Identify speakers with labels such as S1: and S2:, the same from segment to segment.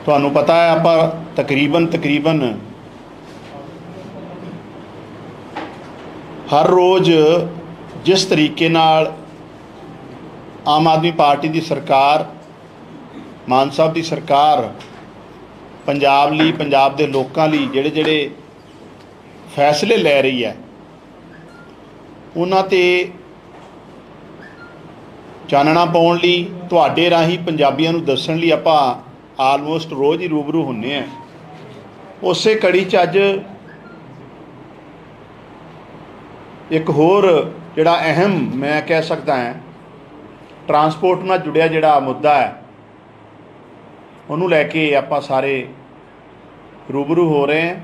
S1: ਤੁਹਾਨੂੰ पता है आप तकरीबन हर रोज़ जिस तरीके नाल आम आदमी पार्टी की सरकार, मान साहब की सरकार पंजाब लई, पंजाब के लोगों लई जिहड़े जिहड़े फैसले लै रही है उन्हां ते चानना पाउण लई तुहाडे राही पंजाबियों नूं दस्सण लई आपां आलमोस्ट रोज़ ही रूबरू हुंदे हैं। उसे कड़ी च अज एक होर जिहड़ा अहम मैं कह सकता है ट्रांसपोर्ट नाल जुड़िया जिहड़ा मुद्दा है उन्होंने लैके आपां सारे रूबरू हो रहे हैं।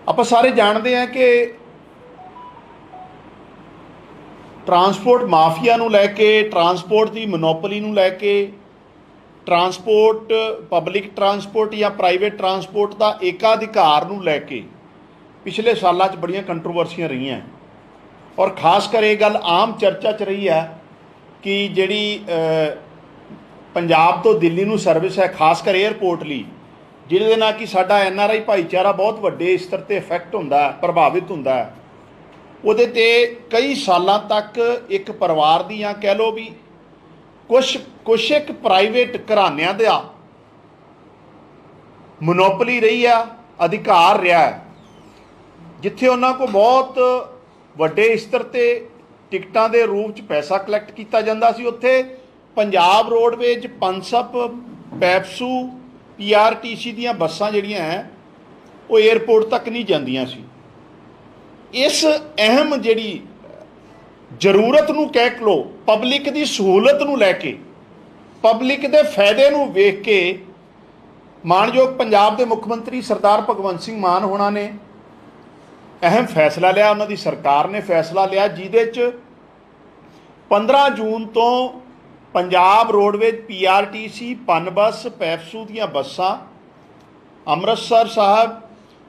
S1: आप सारे जानते हैं कि ट्रांसपोर्ट माफिया नूं लैके, ट्रांसपोर्ट की मोनोपली नूं लैके, ट्रांसपोर्ट पब्लिक ट्रांसपोर्ट या प्राइवेट ट्रांसपोर्ट का एकाधिकार नूं लैके पिछले सालों बड़ियां कंट्रोवर्सियां रही हैं। और खास कर ये गल आम चर्चा च रही है कि जिहड़ी पंजाब तो दिल्ली नूं सर्विस है, खास कर एयरपोर्ट लई, जिहदे नाल कि साडा NRI भाईचारा बहुत वड्डे स्तर ते इफैक्ट हुंदा है, प्रभावित हुंदा है, उहदे ते कई सालों तक एक परिवार दी या कह लो भी कुछ एक प्राइवेट घरानिਆਂ दा मोनोपली रही है, अधिकार रहा है, जिथे उन्हां को बहुत वड्डे स्तर ते टिकटां दे रूप च पैसा कलैक्ट किया जाता सी। उत्थे पंजाब रोडवेज, पनसप, पैप्सू, PRTC दीयां बसां जिहड़ियां हैं वो एयरपोर्ट तक नहीं जांदियां सी। इस अहम जिहड़ी जरूरत नूं कह लो, पब्लिक की सहूलत नूं लैके, पब्लिक के फायदे नूं वेख के मानयोग पंजाब के मुख्यमंत्री सरदार भगवंत सिंह मान होना ने अहम फैसला लिया, उन्होंने सरकार ने फैसला लिया जिहदे च 15 जून तो पंजाब रोडवेज, PRTC, पनबस, पैप्सू दीयां बसां अमृतसर साहब,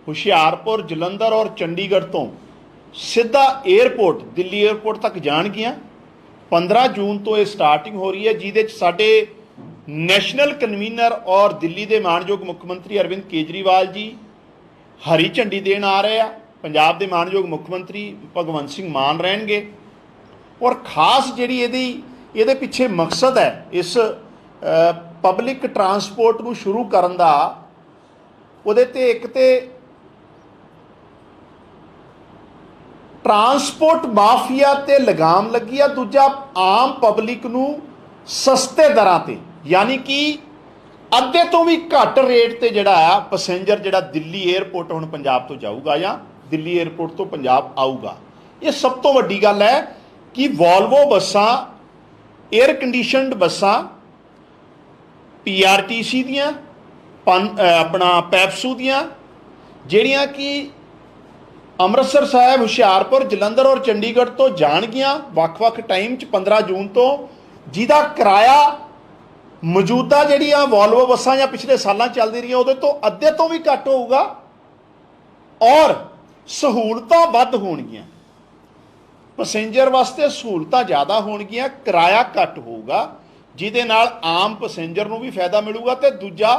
S1: हुशियारपुर, जलंधर और चंडीगढ़ तो सीधा एयरपोर्ट दिल्ली एयरपोर्ट तक जाणगियां। 15 जून तो ये स्टार्टिंग हो रही है, जिहदे च साडे नैशनल कन्वीनर और दिल्ली के मानयोग मुख्यमंत्री अरविंद केजरीवाल जी हरी झंडी देण आ रहे हैं। पंजाब के मानयोग मुख्यमंत्री भगवंत सिंह मान रहणगे। और खास जिहड़ी इहदे पिछे मकसद है इस पब्लिक ट्रांसपोर्ट नूं शुरू करन दा, उहदे ते एक ते ट्रांसपोर्ट माफिया ते लगाम लगी है, दूजा आम पब्लिक नूं सस्ते दरां ते यानी कि अद्धे तो भी घट रेट ते जिहड़ा आ पैसेंजर जिहड़ा दिल्ली एयरपोर्ट हुण पंजाब तो जाऊगा या दिल्ली एयरपोर्ट तो पंजाब आऊगा। ये सब तो वड्डी गल है कि वॉल्वो बसां, एयर कंडीशनड बसां, PRTC दियां, अपना पैप्सू दियां, जिहड़ियां कि अमृतसर साहब, हुशियारपुर, जलंधर और चंडीगढ़ तो जाणगियां वख-वख टाइम च 15 जून तो, जिहदा किराया मौजूदा जिहड़ियां वॉल्वो बसां या पिछले सालां चलदी रही उहदे तो अद्धे तो भी घट होऊगा और सहूलतां वध होणगियां। पैसेंजर वास्ते सहूलतां ज़्यादा होणगियां, किराया घट होऊगा, जिहदे नाल आम पैसेंजर नूं भी फायदा मिलूगा ते दूजा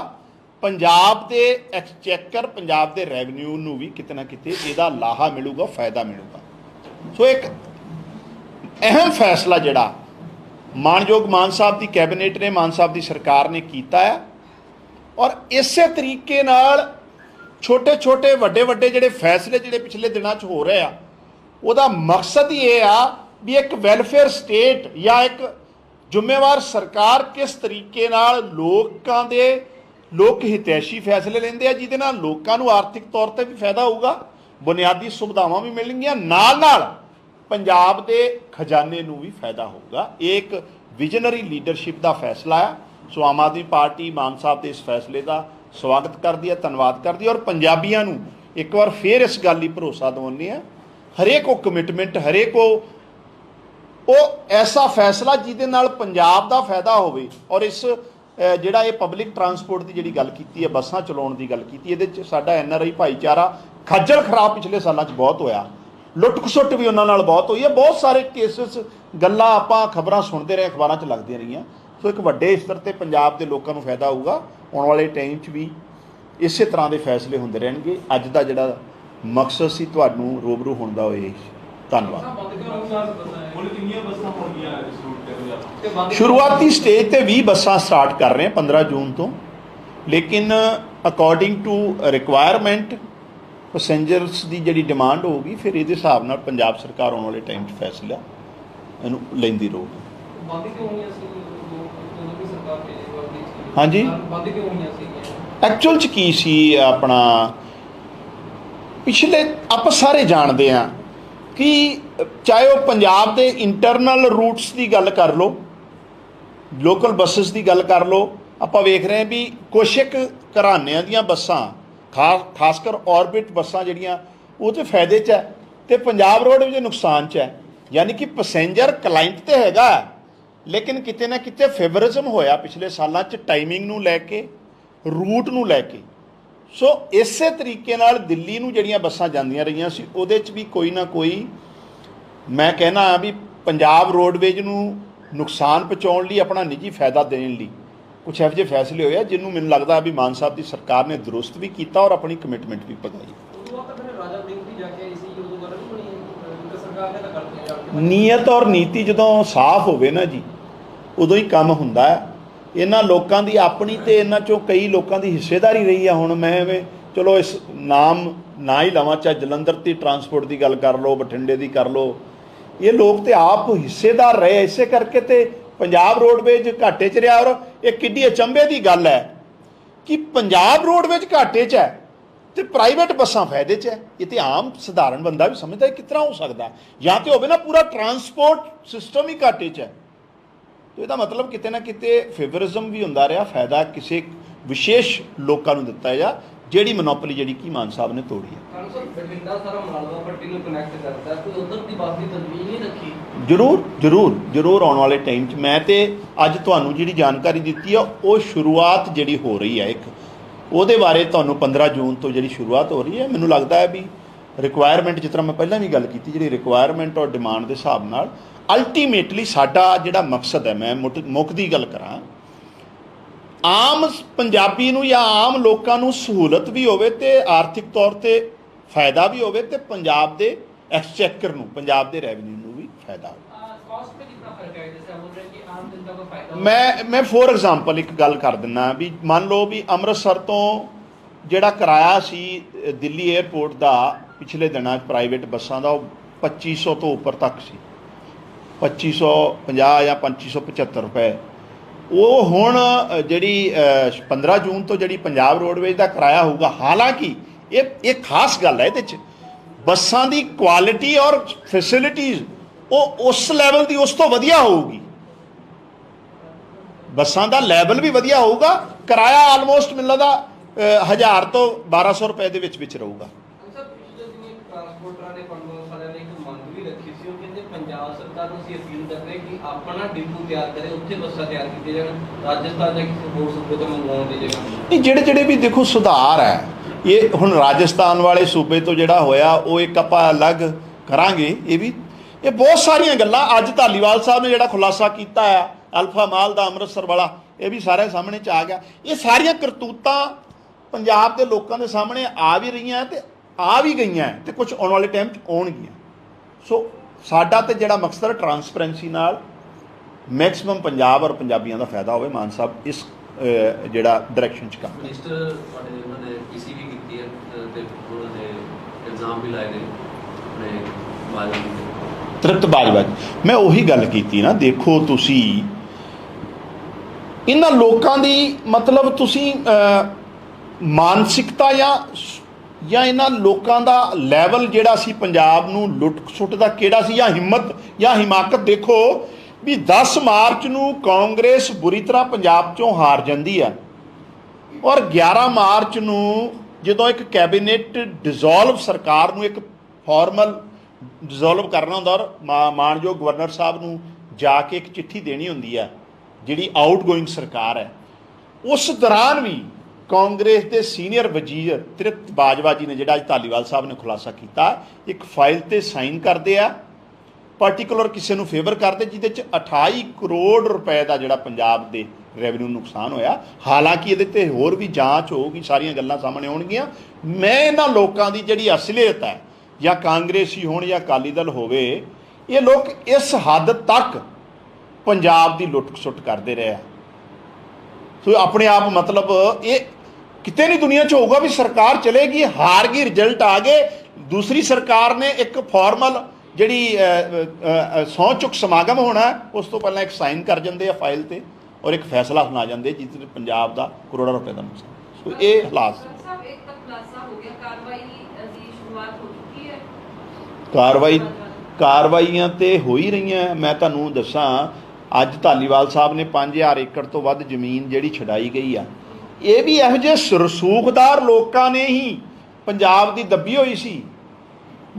S1: पंजाब के एक्सचैकर, पंजाब के रैवन्यू नूं भी किते ना किते इहदा लाहा मिलूगा, फायदा मिलूगा। सो एक अहम फैसला जिहड़ा मानयोग मान साहब की कैबिनेट ने, मान साहब की सरकार ने किया है। और इस तरीके नाल छोटे छोटे वड्डे वड्डे जिहड़े फैसले जिहड़े पिछले दिनों च हो रहे आ, उहदा मकसद ही ये आ भी एक वैलफेयर स्टेट या एक जिम्मेवार सरकार किस तरीके नाल लोकां दे लोक हितैषी फैसले लेंदे आ, जिहदे नाल लोकां नूं आर्थिक तौर पर भी फायदा होऊगा, बुनियादी सुविधावां भी मिलणगीआं, नाल नाल पंजाब के खजाने नूं भी फायदा होगा। एक विजनरी लीडरशिप का फैसला है। सो आम आदमी पार्टी मान साहब के इस फैसले का स्वागत करती है, धन्यवाद करती है और पंजाबियों नूं एक बार फिर इस गल ही भरोसा दिवाउने हैं, हरेक को कमिटमेंट, हरेक को ऐसा फैसला जिहदे नाल पंजाब का फायदा होवे। और इस जिहड़ा ये पब्लिक ट्रांसपोर्ट की जिहड़ी गल कीती है, बसां चलाउण दी गल कीती, इहदे च साडा NRI भाईचारा खज्जल खराब पिछले सालों च बहुत होया, लुट खसुट भी उन्हां नाल बहुत हुई है, बहुत सारे केसिस गल्लां आपां खबरां सुणदे रहे, अखबारां च लगदियां रहियां। सो एक वड्डे स्तर ते पंजाब दे लोकां नूं फायदा होऊगा ਆਉਣ ਵਾਲੇ ਟਾਈਮ 'ਚ ਵੀ ਇਸੇ ਤਰ੍ਹਾਂ ਦੇ ਫੈਸਲੇ ਹੁੰਦੇ ਰਹਿਣਗੇ। ਅੱਜ ਦਾ ਜਿਹੜਾ ਮਕਸਦ ਸੀ ਤੁਹਾਨੂੰ ਰੂਬਰੂ ਹੋਣ ਦਾ ਉਹ ਇਹ ਸੀ। ਧੰਨਵਾਦ। ਸ਼ੁਰੂਆਤੀ ਸਟੇਜ ਤੇ 20 ਬੱਸਾਂ ਸਟਾਰਟ ਕਰ ਰਹੇ ਹਾਂ 15 ਜੂਨ ਤੋਂ, ਲੇਕਿਨ ਅਕੋਰਡਿੰਗ ਟੂ ਰਿਕੁਆਇਰਮੈਂਟ ਪੈਸੇਂਜਰਸ ਦੀ ਜਿਹੜੀ ਡਿਮਾਂਡ ਹੋਊਗੀ ਫਿਰ ਇਹਦੇ ਹਿਸਾਬ ਨਾਲ ਪੰਜਾਬ ਸਰਕਾਰ ਆਉਣ ਵਾਲੇ ਟਾਈਮ 'ਚ ਫੈਸਲਾ ਇਹਨੂੰ ਲੈਂਦੀ ਰਹੂਗੀ। ਹਾਂਜੀ, ਐਕਚੁਅਲ 'ਚ ਕੀ ਸੀ ਆਪਣਾ ਪਿਛਲੇ ਆਪਾਂ ਸਾਰੇ ਜਾਣਦੇ ਹਾਂ ਕਿ ਚਾਹੇ ਉਹ ਪੰਜਾਬ ਦੇ ਇੰਟਰਨਲ ਰੂਟਸ ਦੀ ਗੱਲ ਕਰ ਲਓ, ਲੋਕਲ ਬੱਸਿਸ ਦੀ ਗੱਲ ਕਰ ਲਓ, ਆਪਾਂ ਵੇਖ ਰਹੇ ਹਾਂ ਵੀ ਕੁਛ ਇੱਕ ਘਰਾਨਿਆਂ ਦੀਆਂ ਬੱਸਾਂ ਖਾਸ ਕਰ ਔਰਬਿਟ ਬੱਸਾਂ ਜਿਹੜੀਆਂ ਉਹ ਤਾਂ ਫਾਇਦੇ 'ਚ ਹੈ ਅਤੇ ਪੰਜਾਬ ਰੋਡ ਵਿੱਚ ਨੁਕਸਾਨ 'ਚ ਹੈ। ਯਾਨੀ ਕਿ ਪੈਸੇਂਜਰ ਕਲਾਇੰਟ ਤਾਂ ਹੈਗਾ, ਲੇਕਿਨ ਕਿਤੇ ਨਾ ਕਿਤੇ ਫੇਵਰਿਜ਼ਮ ਹੋਇਆ ਪਿਛਲੇ ਸਾਲਾਂ 'ਚ ਟਾਈਮਿੰਗ ਨੂੰ ਲੈ ਕੇ, ਰੂਟ ਨੂੰ ਲੈ ਕੇ। ਸੋ ਇਸੇ ਤਰੀਕੇ ਨਾਲ ਦਿੱਲੀ ਨੂੰ ਜਿਹੜੀਆਂ ਬੱਸਾਂ ਜਾਂਦੀਆਂ ਰਹੀਆਂ ਸੀ ਉਹਦੇ 'ਚ ਵੀ ਕੋਈ ਨਾ ਕੋਈ ਮੈਂ ਕਹਿਣਾ ਵੀ ਪੰਜਾਬ ਰੋਡਵੇਜ ਨੂੰ ਨੁਕਸਾਨ ਪਹੁੰਚਾਉਣ ਲਈ, ਆਪਣਾ ਨਿੱਜੀ ਫਾਇਦਾ ਦੇਣ ਲਈ ਕੁਛ ਇਹੋ ਜਿਹੇ ਫੈਸਲੇ ਹੋਏ ਆ ਜਿਹਨੂੰ ਮੈਨੂੰ ਲੱਗਦਾ ਵੀ ਮਾਨ ਸਾਹਿਬ ਦੀ ਸਰਕਾਰ ਨੇ ਦਰੁਸਤ ਵੀ ਕੀਤਾ ਔਰ ਆਪਣੀ ਕਮਿਟਮੈਂਟ ਵੀ ਵਧਾਈ। ਨੀਅਤ ਔਰ ਨੀਤੀ ਜਦੋਂ ਸਾਫ਼ ਹੋਵੇ ਨਾ ਜੀ ਉਦੋਂ ਹੀ ਕੰਮ ਹੁੰਦਾ ਹੈ। ਇਹਨਾਂ ਲੋਕਾਂ ਦੀ ਆਪਣੀ ਤੇ ਇਹਨਾਂ 'ਚੋਂ ਕਈ ਲੋਕਾਂ ਦੀ ਹਿੱਸੇਦਾਰੀ ਰਹੀ ਆ। ਹੁਣ ਮੈਂ ਐਵੇਂ ਚਲੋ ਇਸ ਨਾਮ ਨਾ ਹੀ ਲਵਾਂ, ਚਾਹੇ ਜਲੰਧਰ ਦੀ ਟਰਾਂਸਪੋਰਟ ਦੀ ਗੱਲ ਕਰ ਲਓ, ਬਠਿੰਡੇ ਦੀ ਕਰ ਲਓ, ਇਹ ਲੋਕ ਤੇ ਆਪ ਹਿੱਸੇਦਾਰ ਰਹੇ। ਇਸੇ ਕਰਕੇ ਤੇ ਪੰਜਾਬ ਰੋਡਵੇਜ ਘਾਟੇ 'ਚ ਰਿਹਾ। ਔਰ ਇਹ ਕਿੱਡੀ ਅਚੰਭੇ ਦੀ ਗੱਲ ਹੈ ਕਿ ਪੰਜਾਬ ਰੋਡਵੇਜ ਘਾਟੇ 'ਚ ਹੈ ਤੇ ਪ੍ਰਾਈਵੇਟ ਬੱਸਾਂ ਫਾਇਦੇ 'ਚ ਹੈ। ਇਹ ਤੇ ਆਮ ਸਧਾਰਨ ਬੰਦਾ ਵੀ ਸਮਝਦਾ ਕਿਸ ਤਰ੍ਹਾਂ ਹੋ ਸਕਦਾ, ਜਾਂ ਤੇ ਹੋਵੇ ਨਾ ਪੂਰਾ ਟਰਾਂਸਪੋਰਟ ਸਿਸਟਮ ਹੀ ਘਾਟੇ 'ਚ ਹੈ। ਤੇ ਇਹਦਾ ਮਤਲਬ ਕਿਤੇ ਨਾ ਕਿਤੇ ਫੇਵਰਿਜ਼ਮ ਵੀ ਹੁੰਦਾ ਰਿਹਾ, ਫਾਇਦਾ ਕਿਸੇ ਵਿਸ਼ੇਸ਼ ਲੋਕਾਂ ਨੂੰ ਦਿੱਤਾ ਜਾਂ ਜਿਹੜੀ ਮੋਨੋਪੋਲੀ ਜਿਹੜੀ ਕਿ ਮਾਨ ਸਾਹਿਬ ਨੇ ਤੋੜੀ ਹੈ। ਜ਼ਰੂਰ ਆਉਣ ਵਾਲੇ ਟਾਈਮ 'ਚ ਮੈਂ ਤੇ ਅੱਜ ਤੁਹਾਨੂੰ ਜਿਹੜੀ ਜਾਣਕਾਰੀ ਦਿੱਤੀ ਆ ਉਹ ਸ਼ੁਰੂਆਤ ਜਿਹੜੀ ਹੋ ਰਹੀ ਹੈ ਇੱਕ, ਉਹਦੇ ਬਾਰੇ ਤੁਹਾਨੂੰ 15 ਜੂਨ ਤੋਂ ਜਿਹੜੀ ਸ਼ੁਰੂਆਤ ਹੋ ਰਹੀ ਹੈ। ਮੈਨੂੰ ਲੱਗਦਾ ਹੈ ਵੀ ਰਿਕੁਆਇਰਮੈਂਟ, ਜਿਸ ਤਰ੍ਹਾਂ ਮੈਂ ਪਹਿਲਾਂ ਵੀ ਗੱਲ ਕੀਤੀ, ਜਿਹੜੀ ਰਿਕੁਆਇਰਮੈਂਟ ਔਰ ਡਿਮਾਂਡ ਦੇ ਹਿਸਾਬ ਨਾਲ ਅਲਟੀਮੇਟਲੀ ਸਾਡਾ ਜਿਹੜਾ ਮਕਸਦ ਹੈ, ਮੈਂ ਮੁੱਖ ਦੀ ਗੱਲ ਕਰਾਂ, ਆਮ ਪੰਜਾਬੀ ਨੂੰ ਜਾਂ ਆਮ ਲੋਕਾਂ ਨੂੰ ਸਹੂਲਤ ਵੀ ਹੋਵੇ ਤੇ ਆਰਥਿਕ ਤੌਰ ਤੇ ਫਾਇਦਾ ਵੀ ਹੋਵੇ ਤੇ ਪੰਜਾਬ ਦੇ ਐਕਸਚੈਕਰ ਨੂੰ, ਪੰਜਾਬ ਦੇ ਰੈਵਨਿਊ ਨੂੰ ਵੀ ਫਾਇਦਾ ਹੋਵੇ। ਮੈਂ ਫੋਰ ਐਗਜ਼ਾਮਪਲ ਇੱਕ ਗੱਲ ਕਰ ਦਿੰਦਾ ਵੀ ਮੰਨ ਲਓ ਵੀ ਅੰਮ੍ਰਿਤਸਰ ਤੋਂ ਜਿਹੜਾ ਕਿਰਾਇਆ ਸੀ ਦਿੱਲੀ ਏਅਰਪੋਰਟ ਦਾ ਪਿਛਲੇ ਦਿਨਾਂ 'ਚ ਪ੍ਰਾਈਵੇਟ ਬੱਸਾਂ ਦਾ ਉਹ 2500 ਤੋਂ ਉੱਪਰ ਤੱਕ ਸੀ, 2550 ਜਾਂ 2575 ਰੁਪਏ। ਉਹ ਹੁਣ ਜਿਹੜੀ 15 ਜੂਨ ਤੋਂ ਜਿਹੜੀ ਪੰਜਾਬ ਰੋਡਵੇਜ ਦਾ ਕਿਰਾਇਆ ਹੋਊਗਾ, ਹਾਲਾਂਕਿ ਇਹ ਖਾਸ ਗੱਲ ਹੈ, ਇਹਦੇ 'ਚ ਬੱਸਾਂ ਦੀ ਕੁਆਲਿਟੀ ਔਰ ਫੈਸਿਲਿਟੀਜ਼ ਉਹ ਉਸ ਲੈਵਲ ਦੀ ਉਸ ਤੋਂ ਵਧੀਆ ਹੋਊਗੀ, ਬੱਸਾਂ ਦਾ ਲੈਵਲ ਵੀ ਵਧੀਆ ਹੋਊਗਾ, ਕਿਰਾਇਆ ਆਲਮੋਸਟ ਮੈਨੂੰ ਲੱਗਦਾ 1000 ਤੋਂ 1200 ਰੁਪਏ ਦੇ ਵਿੱਚ ਰਹੂਗਾ।
S2: ਪੰਜਾਬ ਸਰਕਾਰ ਨੂੰ ਅਸੀਂ ਅਪੀਲ ਕਰ ਰਹੇ ਕਿ ਆਪਣਾ ਡਿਪੂ ਤਿਆਰ ਕਰੇ, ਉੱਥੇ ਬੱਸਾਂ ਤਿਆਰ ਕੀਤੀਆਂ ਜਾਣ, ਰਾਜਸਥਾਨ ਜਾਂ ਕਿਸੇ ਹੋਰ ਸੂਬੇ ਤੋਂ ਮੰਗਵਾਉਣ ਦੀ ਜਗ੍ਹਾ।
S1: ਨਹੀਂ, ਜਿਹੜੇ ਵੀ ਦੇਖੋ ਸੁਧਾਰ ਹੈ, ਇਹ ਹੁਣ ਰਾਜਸਥਾਨ ਵਾਲੇ ਸੂਬੇ ਤੋਂ ਜਿਹੜਾ ਹੋਇਆ ਉਹ ਇੱਕ ਆਪਾਂ ਅਲੱਗ ਕਰਾਂਗੇ। ਇਹ ਬਹੁਤ ਸਾਰੀਆਂ ਗੱਲਾਂ ਅੱਜ ਧਾਲੀਵਾਲ ਸਾਹਿਬ ਨੇ ਜਿਹੜਾ ਖੁਲਾਸਾ ਕੀਤਾ ਹੈ ਅਲਫਾ ਮਾਲ ਦਾ ਅੰਮ੍ਰਿਤਸਰ ਵਾਲਾ, ਇਹ ਵੀ ਸਾਰੇ ਸਾਹਮਣੇ 'ਚ ਆ ਗਿਆ। ਇਹ ਸਾਰੀਆਂ ਕਰਤੂਤਾਂ ਪੰਜਾਬ ਦੇ ਲੋਕਾਂ ਦੇ ਸਾਹਮਣੇ ਆ ਵੀ ਰਹੀਆਂ ਤੇ ਆ ਵੀ ਗਈਆਂ ਤੇ ਕੁਝ ਆਉਣ ਵਾਲੇ ਟਾਈਮ 'ਚ ਆਉਣਗੀਆਂ। ਸੋ ਸਾਡਾ ਤੇ ਜਿਹੜਾ ਮਕਸਦ ਹੈ ਟਰਾਂਸਪੇਰੈਂਸੀ ਨਾਲ ਮੈਕਸਿਮਮ ਪੰਜਾਬ ਔਰ ਪੰਜਾਬੀਆਂ ਦਾ ਫਾਇਦਾ ਹੋਵੇ। ਮਾਨ ਸਾਹਿਬ ਇਸ ਜਿਹੜਾ ਡਾਇਰੈਕਸ਼ਨ 'ਚ ਕੰਮ
S3: ਮਿਨਿਸਟਰ ਸਾਡੇ ਉਹਨਾਂ ਨੇ ਪੀਸੀ ਵੀ ਕੀਤੀ ਹੈ ਤੇ ਉਹਨਾਂ ਨੇ ਇਲਜ਼ਾਮ ਵੀ ਲਾਏ ਨੇ ਆਪਣੇ ਬਾਜਵਾ
S1: ਤ੍ਰਿਪਤ ਬਾਜਵਾ। ਮੈਂ ਉਹੀ ਗੱਲ ਕੀਤੀ ਨਾ, ਦੇਖੋ ਤੁਸੀਂ ਇਹਨਾਂ ਲੋਕਾਂ ਦੀ ਮਤਲਬ ਤੁਸੀਂ ਮਾਨਸਿਕਤਾ ਜਾਂ ਇਹਨਾਂ ਲੋਕਾਂ ਦਾ ਲੈਵਲ ਜਿਹੜਾ ਸੀ ਪੰਜਾਬ ਨੂੰ ਲੁੱਟ ਸੁੱਟ ਦਾ ਕਿਹੜਾ ਸੀ, ਜਾਂ ਹਿੰਮਤ ਜਾਂ ਹਿਮਾਕਤ। ਦੇਖੋ ਵੀ 10 ਮਾਰਚ ਨੂੰ ਕਾਂਗਰਸ ਬੁਰੀ ਤਰ੍ਹਾਂ ਪੰਜਾਬ 'ਚੋਂ ਹਾਰ ਜਾਂਦੀ ਹੈ ਔਰ 11 ਮਾਰਚ ਨੂੰ ਜਦੋਂ ਇੱਕ ਕੈਬਨਿਟ ਡਿਜ਼ੋਲਵ, ਸਰਕਾਰ ਨੂੰ ਇੱਕ ਫਾਰਮਲ ਡਿਜ਼ੋਲਵ ਕਰਨਾ ਹੁੰਦਾ ਔਰ ਮਾਣਯੋਗ ਗਵਰਨਰ ਸਾਹਿਬ ਨੂੰ ਜਾ ਕੇ ਇੱਕ ਚਿੱਠੀ ਦੇਣੀ ਹੁੰਦੀ ਹੈ ਜਿਹੜੀ ਆਊਟਗੋਇੰਗ ਸਰਕਾਰ ਹੈ, ਉਸ ਦੌਰਾਨ ਵੀ ਕਾਂਗਰਸ ਦੇ ਸੀਨੀਅਰ ਵਜ਼ੀਰ ਤ੍ਰਿਪਤ ਬਾਜਵਾ ਜੀ ਨੇ ਜਿਹੜਾ ਅੱਜ ਧਾਲੀਵਾਲ ਸਾਹਿਬ ਨੇ ਖੁਲਾਸਾ ਕੀਤਾ, ਇੱਕ ਫਾਈਲ 'ਤੇ ਸਾਈਨ ਕਰਦੇ ਆ, ਪਾਰਟੀਕੂਲਰ ਕਿਸੇ ਨੂੰ ਫੇਵਰ ਕਰਦੇ, ਜਿਹਦੇ 'ਚ 28 ਕਰੋੜ ਰੁਪਏ ਦਾ ਜਿਹੜਾ ਪੰਜਾਬ ਦੇ ਰੈਵਨਿਊ ਨੁਕਸਾਨ ਹੋਇਆ। ਹਾਲਾਂਕਿ ਇਹਦੇ ਤੇ ਹੋਰ ਵੀ ਜਾਂਚ ਹੋਊਗੀ, ਸਾਰੀਆਂ ਗੱਲਾਂ ਸਾਹਮਣੇ ਆਉਣਗੀਆਂ। ਮੈਂ ਇਹਨਾਂ ਲੋਕਾਂ ਦੀ ਜਿਹੜੀ ਅਸਲੀਅਤ ਹੈ, ਜਾਂ ਕਾਂਗਰਸੀ ਹੋਣ ਜਾਂ ਅਕਾਲੀ ਦਲ ਹੋਵੇ, ਇਹ ਲੋਕ ਇਸ ਹੱਦ ਤੱਕ ਪੰਜਾਬ ਦੀ ਲੁੱਟ ਖਸੁੱਟ ਕਰਦੇ ਰਹੇ ਆ। ਸੋ ਆਪਣੇ ਆਪ ਮਤਲਬ ਇਹ ਕਿਤੇ ਨਹੀਂ ਦੁਨੀਆ 'ਚ ਹੋਊਗਾ ਵੀ ਸਰਕਾਰ ਚਲੇਗੀ, ਹਾਰ ਗਈ, ਰਿਜ਼ਲਟ ਆ ਗਏ, ਦੂਸਰੀ ਸਰਕਾਰ ਨੇ ਇੱਕ ਫਾਰਮਲ ਜਿਹੜੀ ਸਹੁੰ ਚੁੱਕ ਸਮਾਗਮ ਹੋਣਾ, ਉਸ ਤੋਂ ਪਹਿਲਾਂ ਇੱਕ ਸਾਈਨ ਕਰ ਜਾਂਦੇ ਆ ਫਾਈਲ ਤੇ ਔਰ ਇੱਕ ਫੈਸਲਾ ਸੁਣਾ ਜਾਂਦੇ ਜਿਸ ਵਿੱਚ ਪੰਜਾਬ ਦਾ ਕਰੋੜਾਂ ਰੁਪਏ ਦਾ ਨੁਕਸਾਨ। ਸੋ ਇਹ ਹਾਲਾਤ ਕਾਰਵਾਈਆਂ ਤੇ ਹੋ ਹੀ ਰਹੀਆਂ। ਮੈਂ ਤੁਹਾਨੂੰ ਦੱਸਾਂ, ਅੱਜ ਧਾਲੀਵਾਲ ਸਾਹਿਬ ਨੇ 5000 ਏਕੜ ਤੋਂ ਵੱਧ ਜ਼ਮੀਨ ਜਿਹੜੀ ਛਡਾਈ ਗਈ ਆ, ਇਹ ਵੀ ਇਹੋ ਜਿਹੇ ਰਸੂਖਦਾਰ ਲੋਕਾਂ ਨੇ ਹੀ ਪੰਜਾਬ ਦੀ ਦੱਬੀ ਹੋਈ ਸੀ।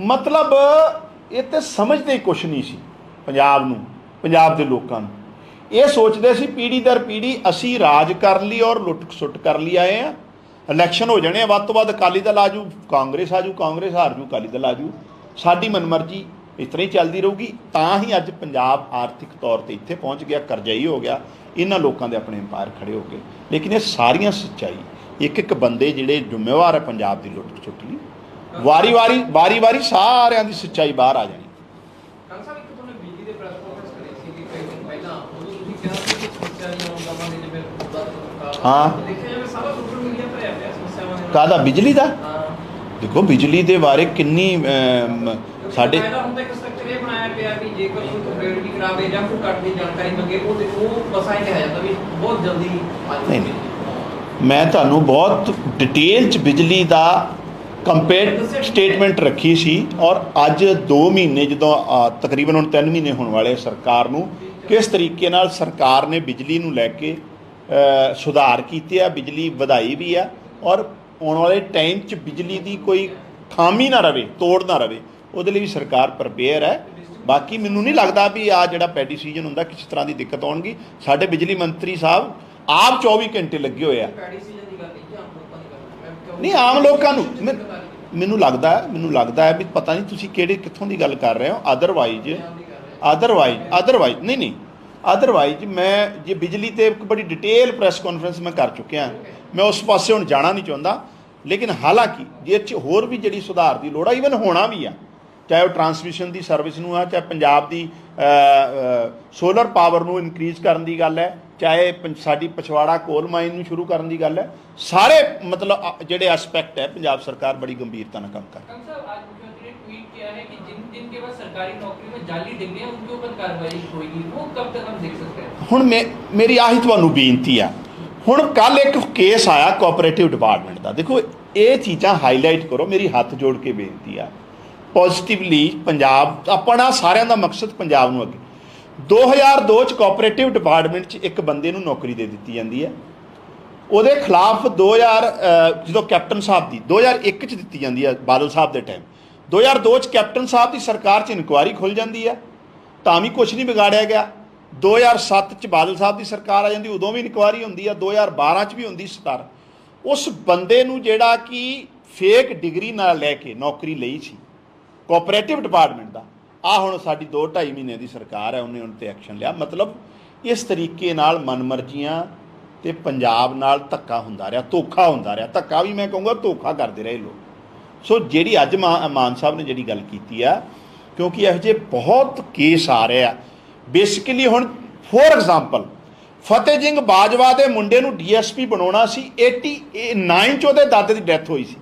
S1: ਮਤਲਬ ਇਹ ਤੇ ਸਮਝਦੇ ਕੁਛ ਨਹੀਂ ਸੀ ਪੰਜਾਬ ਨੂੰ, ਪੰਜਾਬ ਦੇ ਲੋਕਾਂ ਨੂੰ। ਇਹ ਸੋਚਦੇ ਸੀ ਪੀੜ੍ਹੀ ਦਰ ਪੀੜ੍ਹੀ ਅਸੀਂ ਰਾਜ ਕਰ ਲਈ ਔਰ ਲੁੱਟ ਖਸੁੱਟ ਕਰ ਲਈ ਆਏ ਆ, ਇਲੈਕਸ਼ਨ ਹੋ ਜਾਣੇ ਆ, ਵੱਧ ਤੋਂ ਵੱਧ ਅਕਾਲੀ ਦਲ ਆਜੂ, ਕਾਂਗਰਸ ਆਜੂ, ਕਾਂਗਰਸ ਹਾਰ ਜੂ, ਅਕਾਲੀ ਦਲ ਆਜੂ, ਸਾਡੀ ਮਨਮਰਜ਼ੀ ਇਸ ਤਰ੍ਹਾਂ ਹੀ ਚੱਲਦੀ ਰਹੂਗੀ। ਤਾਂ ਹੀ ਅੱਜ ਪੰਜਾਬ ਆਰਥਿਕ ਤੌਰ ਤੇ ਇੱਥੇ ਪਹੁੰਚ ਗਿਆ, ਕਰਜ਼ਾਈ ਹੋ ਗਿਆ, ਇਹਨਾਂ ਲੋਕਾਂ ਦੇ ਆਪਣੇ ਅੰਪਾਇਰ ਖੜੇ ਹੋ ਗਏ। ਲੇਕਿਨ ਇਹ ਸਾਰੀਆਂ ਸੱਚਾਈ ਇੱਕ ਇੱਕ ਬੰਦੇ ਜਿਹੜੇ ਜ਼ਿੰਮੇਵਾਰ ਹੈ ਪੰਜਾਬ ਦੀ ਲੁੱਟ ਖਸੁੱਟ ਲਈ, ਵਾਰੀ ਸਾਰਿਆਂ ਦੀ ਸੱਚਾਈ ਬਾਹਰ ਆ ਜਾਣੀ। ਹਾਂ, ਕਾਹਦਾ? ਬਿਜਲੀ ਦਾ। ਦੇਖੋ ਬਿਜਲੀ ਦੇ ਬਾਰੇ ਕਿੰਨੀ ਸਾਡੇ ਨਹੀਂ, ਮੈਂ ਤੁਹਾਨੂੰ ਬਹੁਤ ਡਿਟੇਲ 'ਚ ਬਿਜਲੀ ਦਾ ਕੰਪੇਅਰ ਸਟੇਟਮੈਂਟ ਰੱਖੀ ਸੀ। ਔਰ ਅੱਜ 2 ਮਹੀਨੇ ਜਦੋਂ ਤਕਰੀਬਨ ਹੁਣ 3 ਮਹੀਨੇ ਹੋਣ ਵਾਲੇ ਸਰਕਾਰ ਨੂੰ, ਕਿਸ ਤਰੀਕੇ ਨਾਲ ਸਰਕਾਰ ਨੇ ਬਿਜਲੀ ਨੂੰ ਲੈ ਕੇ ਸੁਧਾਰ ਕੀਤੇ ਆ, ਬਿਜਲੀ ਵਧਾਈ ਵੀ ਆ, ਔਰ ਆਉਣ ਵਾਲੇ ਟਾਈਮ 'ਚ ਬਿਜਲੀ ਦੀ ਕੋਈ ਖਾਮੀ ਨਾ ਰਵੇ, ਤੋੜ ਨਾ ਰਵੇ, ਉਹਦੇ ਲਈ ਵੀ ਸਰਕਾਰ ਪ੍ਰਪੇਅਰ ਹੈ। ਬਾਕੀ ਮੈਨੂੰ ਨਹੀਂ ਲੱਗਦਾ ਵੀ ਆ ਜਿਹੜਾ ਪੈਡੀ ਸੀਜ਼ਨ ਹੁੰਦਾ ਕਿਸੇ ਤਰ੍ਹਾਂ ਦੀ ਦਿੱਕਤ ਆਉਣਗੀ। ਸਾਡੇ ਬਿਜਲੀ ਮੰਤਰੀ ਸਾਹਿਬ ਆਪ 24 ਘੰਟੇ ਲੱਗੇ ਹੋਏ ਆ। ਨਹੀਂ, ਆਮ ਲੋਕਾਂ ਨੂੰ ਮੈਨੂੰ ਲੱਗਦਾ ਹੈ ਵੀ ਪਤਾ ਨਹੀਂ ਤੁਸੀਂ ਕਿੱਥੋਂ ਦੀ ਗੱਲ ਕਰ ਰਹੇ ਹੋ। ਅਦਰਵਾਈਜ਼ ਮੈਂ ਜੇ ਬਿਜਲੀ ਤੇ ਇੱਕ ਬੜੀ ਡਿਟੇਲ ਪ੍ਰੈਸ ਕਾਨਫਰੰਸ ਮੈਂ ਕਰ ਚੁੱਕਿਆ, ਮੈਂ ਉਸ ਪਾਸੇ ਹੁਣ ਜਾਣਾ ਨਹੀਂ ਚਾਹੁੰਦਾ। ਲੇਕਿਨ ਹਾਲਾਂਕਿ ਜੇ ਇਹ 'ਚ ਹੋਰ ਵੀ ਜਿਹੜੀ ਸੁਧਾਰ ਦੀ ਲੋੜ ਆ, ਈਵਨ ਹੋਣਾ ਵੀ ਆ, ਚਾਹੇ ਉਹ ਟਰਾਂਸਮਿਸ਼ਨ ਦੀ ਸਰਵਿਸ ਨੂੰ ਆ, ਚਾਹੇ ਪੰਜਾਬ ਦੀ ਸੋਲਰ ਪਾਵਰ ਨੂੰ ਇਨਕਰੀਜ਼ ਕਰਨ ਦੀ ਗੱਲ ਹੈ, ਚਾਹੇ ਸਾਡੀ ਪਛਵਾੜਾ ਕੋਲ ਮਾਈਨ ਨੂੰ ਸ਼ੁਰੂ ਕਰਨ ਦੀ ਗੱਲ ਹੈ, ਸਾਰੇ ਮਤਲਬ ਜਿਹੜੇ ਐਸਪੈਕਟ ਹੈ ਪੰਜਾਬ ਸਰਕਾਰ ਬੜੀ ਗੰਭੀਰਤਾ ਨਾਲ ਕੰਮ ਕਰ ਰਹੀ ਹੈ। ਹੁਣ ਮੇਰੀ ਆਹੀ ਤੁਹਾਨੂੰ ਬੇਨਤੀ ਆ, ਹੁਣ ਕੱਲ ਇੱਕ ਕੇਸ ਆਇਆ ਕੋਆਪਰੇਟਿਵ ਡਿਪਾਰਟਮੈਂਟ ਦਾ। ਦੇਖੋ ਇਹ ਚੀਜ਼ਾਂ ਹਾਈਲਾਈਟ ਕਰੋ, ਮੇਰੀ ਹੱਥ ਜੋੜ ਕੇ ਬੇਨਤੀ ਆ। ਪੋਜ਼ਿਟਿਵਲੀ ਪੰਜਾਬ, ਆਪਣਾ ਸਾਰਿਆਂ ਦਾ ਮਕਸਦ ਪੰਜਾਬ ਨੂੰ ਅੱਗੇ। 2002 'ਚ ਕੋਆਪਰੇਟਿਵ ਡਿਪਾਰਟਮੈਂਟ 'ਚ ਇੱਕ ਬੰਦੇ ਨੂੰ ਨੌਕਰੀ ਦੇ ਦਿੱਤੀ ਜਾਂਦੀ ਹੈ। ਉਹਦੇ ਖਿਲਾਫ 2000 ਜਦੋਂ ਕੈਪਟਨ ਸਾਹਿਬ ਦੀ 2001 'ਚ ਦਿੱਤੀ ਜਾਂਦੀ ਹੈ, ਬਾਦਲ ਸਾਹਿਬ ਦੇ ਟਾਈਮ। 2002 'ਚ ਕੈਪਟਨ ਸਾਹਿਬ ਦੀ ਸਰਕਾਰ 'ਚ ਇਨਕੁਆਇਰੀ ਖੁੱਲ੍ਹ ਜਾਂਦੀ ਹੈ, ਤਾਂ ਵੀ ਕੁਛ ਨਹੀਂ ਵਿਗਾੜਿਆ ਗਿਆ। 2007 'ਚ ਬਾਦਲ ਸਾਹਿਬ ਦੀ ਸਰਕਾਰ ਆ ਜਾਂਦੀ, ਉਦੋਂ ਵੀ ਇਨਕੁਆਇਰੀ ਹੁੰਦੀ ਆ। 2012 'ਚ ਵੀ ਹੁੰਦੀ ਸਰਕਾਰ। ਉਸ ਬੰਦੇ ਨੂੰ ਜਿਹੜਾ ਕਿ ਫੇਕ ਡਿਗਰੀ ਨਾਲ ਲੈ ਕੇ ਨੌਕਰੀ ਲਈ ਸੀ ਕੋਆਪਰੇਟਿਵ ਡਿਪਾਰਟਮੈਂਟ ਦਾ, ਆ ਹੁਣ ਸਾਡੀ 2-2.5 ਮਹੀਨੇ ਦੀ ਸਰਕਾਰ ਹੈ, ਉਹਨੇ ਉਹਨਾਂ 'ਤੇ ਐਕਸ਼ਨ ਲਿਆ। ਮਤਲਬ ਇਸ ਤਰੀਕੇ ਨਾਲ ਮਨਮਰਜ਼ੀਆਂ ਤੇ ਪੰਜਾਬ ਨਾਲ ਧੱਕਾ ਹੁੰਦਾ ਰਿਹਾ, ਧੋਖਾ ਹੁੰਦਾ ਰਿਹਾ। ਧੱਕਾ ਵੀ ਮੈਂ ਕਹੂੰਗਾ, ਧੋਖਾ ਕਰਦੇ ਰਹੇ ਲੋਕ। ਸੋ ਜਿਹੜੀ ਅੱਜ ਮਾਨ ਸਾਹਿਬ ਨੇ ਜਿਹੜੀ ਗੱਲ ਕੀਤੀ ਆ, ਕਿਉਂਕਿ ਇਹੋ ਜਿਹੇ ਬਹੁਤ ਕੇਸ ਆ ਰਹੇ ਆ। ਬੇਸਿਕਲੀ ਹੁਣ ਫੋਰ ਐਗਜ਼ਾਮਪਲ ਫਤਿਹ ਸਿੰਘ ਬਾਜਵਾ ਦੇ ਮੁੰਡੇ ਨੂੰ DSP ਬਣਾਉਣਾ ਸੀ, 89 'ਚ ਉਹਦੇ ਦਾਦੇ ਦੀ ਡੈਥ ਹੋਈ ਸੀ।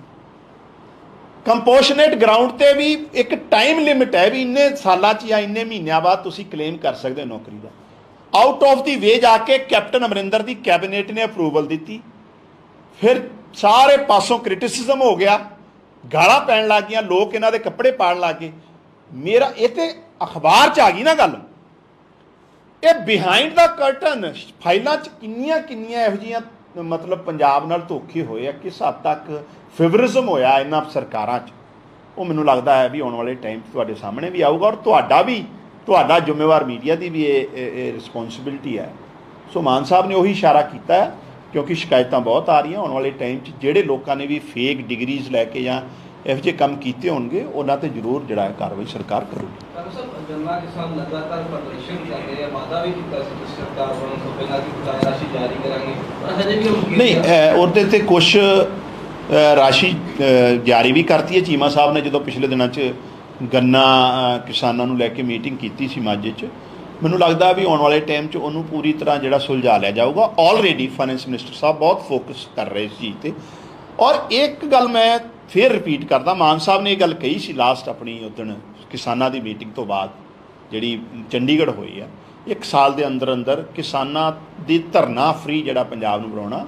S1: ਕੰਪੋਸ਼ਨੇਟ ਗਰਾਊਂਡ ਤੇ ਵੀ ਇੱਕ ਟਾਈਮ ਲਿਮਿਟ ਹੈ ਵੀ ਇੰਨੇ ਸਾਲਾਂ 'ਚ ਜਾਂ ਇੰਨੇ ਮਹੀਨਿਆਂ ਬਾਅਦ ਤੁਸੀਂ ਕਲੇਮ ਕਰ ਸਕਦੇ ਹੋ ਨੌਕਰੀ ਦਾ। ਆਊਟ ਆਫ ਦੀ ਵੇ ਜਾ ਕੇ ਕੈਪਟਨ ਅਮਰਿੰਦਰ ਦੀ ਕੈਬਨਿਟ ਨੇ ਅਪਰੂਵਲ ਦਿੱਤੀ, ਫਿਰ ਸਾਰੇ ਪਾਸੋਂ ਕ੍ਰਿਟਿਸਿਜ਼ਮ ਹੋ ਗਿਆ, ਗਾਲਾਂ ਪੈਣ ਲੱਗ ਗਈਆਂ, ਲੋਕ ਇਹਨਾਂ ਦੇ ਕੱਪੜੇ ਪਾੜਨ ਲੱਗ ਗਏ। ਮੇਰਾ ਇਹ ਤੇ ਅਖਬਾਰ 'ਚ ਆ ਗਈ ਨਾ ਗੱਲ। ਇਹ ਬਿਹਾਈਂਡ ਦਾ ਕਰਟਨ ਫਾਈਲਾਂ 'ਚ ਕਿੰਨੀਆਂ ਇਹੋ ਜਿਹੀਆਂ ਮਤਲਬ ਪੰਜਾਬ ਨਾਲ ਧੋਖੇ ਹੋਏ ਆ, ਕਿਸ ਹੱਦ ਤੱਕ ਫੇਵਰਿਜ਼ਮ ਹੋਇਆ ਇਹਨਾਂ ਸਰਕਾਰਾਂ 'ਚ, ਉਹ ਮੈਨੂੰ ਲੱਗਦਾ ਹੈ ਵੀ ਆਉਣ ਵਾਲੇ ਟਾਈਮ 'ਚ ਤੁਹਾਡੇ ਸਾਹਮਣੇ ਵੀ ਆਊਗਾ। ਔਰ ਤੁਹਾਡਾ ਜ਼ਿੰਮੇਵਾਰ ਮੀਡੀਆ ਦੀ ਵੀ ਇਹ ਰਿਸਪੌਂਸਿਬਿਲਿਟੀ ਹੈ। ਸੋ ਮਾਨ ਸਾਹਿਬ ਨੇ ਉਹੀ ਇਸ਼ਾਰਾ ਕੀਤਾ ਹੈ, ਕਿਉਂਕਿ ਸ਼ਿਕਾਇਤਾਂ ਬਹੁਤ ਆ ਰਹੀਆਂ। ਆਉਣ ਵਾਲੇ ਟਾਈਮ 'ਚ ਜਿਹੜੇ ਲੋਕਾਂ ਨੇ ਵੀ ਫੇਕ ਡਿਗਰੀਜ਼ ਲੈ ਕੇ ਜਾਂ ਇਹੋ ਜਿਹੇ ਕੰਮ ਕੀਤੇ ਹੋਣਗੇ ਉਹਨਾਂ 'ਤੇ ਜ਼ਰੂਰ ਜਿਹੜਾ ਹੈ ਕਾਰਵਾਈ ਸਰਕਾਰ ਕਰੂਗੀ।
S2: ਡਾਕਟਰ ਸਾਹਿਬ, ਗੰਨਾ ਕਿਸਾਨ ਲਗਾਤਾਰ ਪ੍ਰਦਰਸ਼ਨ ਕਰ ਰਹੇ ਆ, ਵਾਅਦਾ ਵੀ ਕੀਤਾ ਸੀ ਕਿ ਸਰਕਾਰ ਬਣਨ ਤੋਂ ਪਹਿਲਾਂ ਕਿ ਬਕਾਇਆ ਰਾਸ਼ੀ ਜਾਰੀ ਕਰਾਂਗੇ, ਪਰ ਹਜੇ ਵੀ ਉਹ
S1: ਨਹੀਂ, ਉਹਦੇ 'ਤੇ ਕੁਛ ਰਾਸ਼ੀ ਜਾਰੀ ਵੀ ਕਰਤੀ ਹੈ। ਚੀਮਾ ਸਾਹਿਬ ਨੇ ਜਦੋਂ ਪਿਛਲੇ ਦਿਨਾਂ 'ਚ ਗੰਨਾ ਕਿਸਾਨਾਂ ਨੂੰ ਲੈ ਕੇ ਮੀਟਿੰਗ ਕੀਤੀ ਸੀ ਮਾਝੇ 'ਚ, ਮੈਨੂੰ ਲੱਗਦਾ ਵੀ ਆਉਣ ਵਾਲੇ ਟਾਈਮ 'ਚ ਉਹਨੂੰ ਪੂਰੀ ਤਰ੍ਹਾਂ ਜਿਹੜਾ ਸੁਲਝਾ ਲਿਆ ਜਾਊਗਾ। ਆਲਰੇਡੀ ਫਾਈਨੈਂਸ ਮਿਨਿਸਟਰ ਸਾਹਿਬ ਬਹੁਤ ਫੋਕਸ ਕਰ ਰਹੇ ਇਸ ਚੀਜ਼ 'ਤੇ। ਔਰ ਇੱਕ ਗੱਲ ਮੈਂ ਫਿਰ ਰਿਪੀਟ ਕਰਦਾ, ਮਾਨ ਸਾਹਿਬ ਨੇ ਇਹ ਗੱਲ ਕਹੀ ਸੀ ਲਾਸਟ ਆਪਣੀ ਉਦਣ ਕਿਸਾਨਾਂ ਦੀ ਮੀਟਿੰਗ ਤੋਂ ਬਾਅਦ ਜਿਹੜੀ ਚੰਡੀਗੜ੍ਹ ਹੋਈ ਆ, 1 ਸਾਲ ਦੇ ਅੰਦਰ ਅੰਦਰ ਕਿਸਾਨਾਂ ਦੀ ਧਰਨਾ ਫਰੀ ਜਿਹੜਾ ਪੰਜਾਬ ਨੂੰ ਬਣਾਉਣਾ,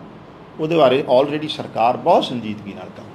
S1: ਉਹਦੇ ਬਾਰੇ ਆਲਰੇਡੀ ਸਰਕਾਰ ਬਹੁਤ ਸੰਜੀਦਗੀ ਨਾਲ ਕੰਮ